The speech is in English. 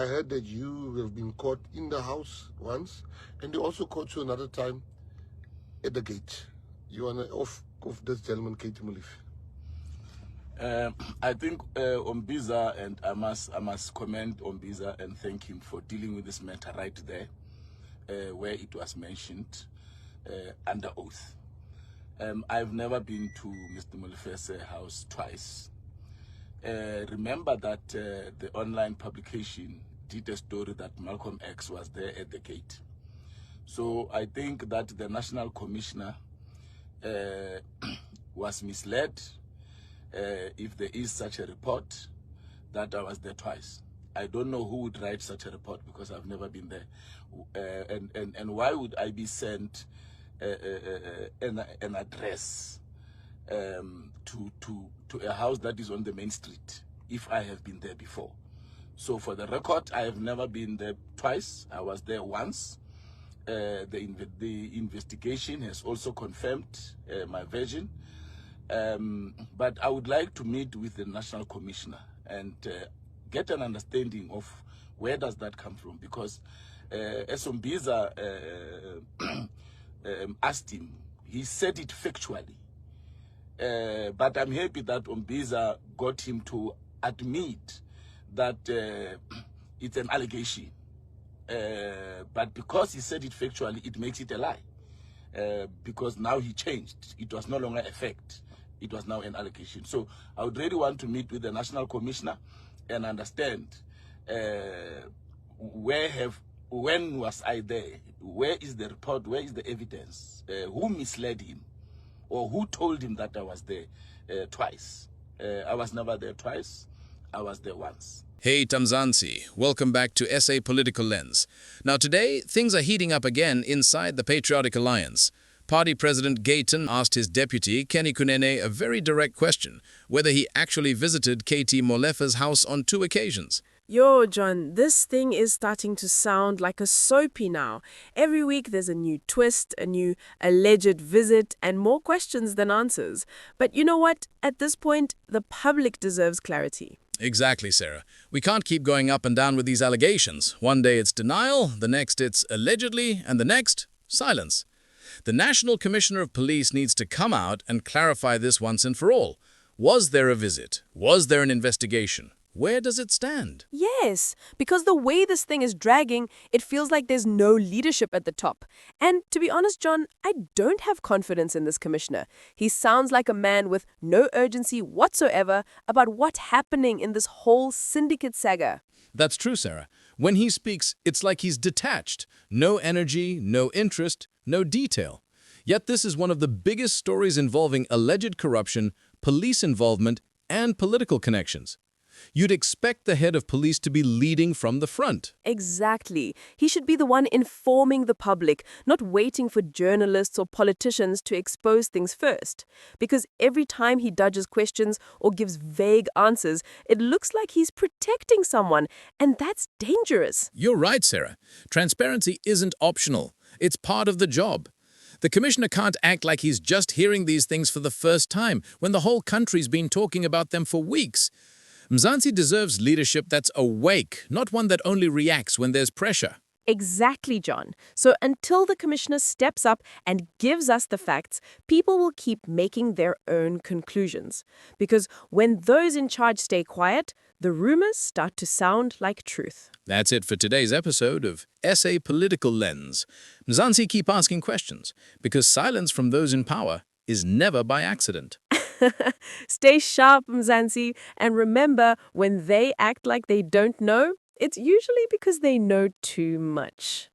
I heard that you have been caught in the house once, and they also caught you another time at the gate. You want to off this gentleman, Katiso Molefe. I think Ombiza, and I must commend Ombiza and thank him for dealing with this matter right there, where it was mentioned under oath. I've never been to Mr. Molefe's house twice. Remember that the online publication did a story that Malcolm X was there at the gate. So I think that the National Commissioner was misled if there is such a report that I was there twice. I don't know who would write such a report because I've never been there. And why would I be sent an address to a house that is on the main street if I have been there before? So for the record, I have never been there twice. I was there once. The investigation has also confirmed my version. But I would like to meet with the National Commissioner and get an understanding of where does that come from, because as Ombiza asked him, he said it factually. But I'm happy that Ombiza got him to admit that it's an allegation. But because he said it factually, it makes it a lie. Because now he changed. It was no longer a fact. It was now an allegation. So I would really want to meet with the National Commissioner and understand when was I there? Where is the report? Where is the evidence? Who misled him? Or who told him that I was there twice? I was never there twice. I was there once. Hey Tamzansi, welcome back to SA Political Lens. Now today, things are heating up again inside the Patriotic Alliance. Party President Gayton asked his deputy, Kenny Kunene, a very direct question, whether he actually visited Katiso Molefe's house on 2 occasions. Yo, John, this thing is starting to sound like a soapy now. Every week there's a new twist, a new alleged visit, and more questions than answers. But you know what? At this point, the public deserves clarity. Exactly, Sarah. We can't keep going up and down with these allegations. One day it's denial, the next it's allegedly, and the next, silence. The National Commissioner of Police needs to come out and clarify this once and for all. Was there a visit? Was there an investigation? Where does it stand? Yes, because the way this thing is dragging, it feels like there's no leadership at the top. And to be honest, John, I don't have confidence in this commissioner. He sounds like a man with no urgency whatsoever about what's happening in this whole syndicate saga. That's true, Sarah. When he speaks, it's like he's detached. No energy, no interest, no detail. Yet this is one of the biggest stories involving alleged corruption, police involvement, and political connections. You'd expect the head of police to be leading from the front. Exactly. He should be the one informing the public, not waiting for journalists or politicians to expose things first. Because every time he dodges questions or gives vague answers, it looks like he's protecting someone, and that's dangerous. You're right, Sarah. Transparency isn't optional. It's part of the job. The commissioner can't act like he's just hearing these things for the first time when the whole country's been talking about them for weeks. Mzansi deserves leadership that's awake, not one that only reacts when there's pressure. Exactly, John. So until the commissioner steps up and gives us the facts, people will keep making their own conclusions. Because when those in charge stay quiet, the rumors start to sound like truth. That's it for today's episode of SA Political Lens. Mzansi, keep asking questions, because silence from those in power is never by accident. Stay sharp, Mzansi, and remember, when they act like they don't know, it's usually because they know too much.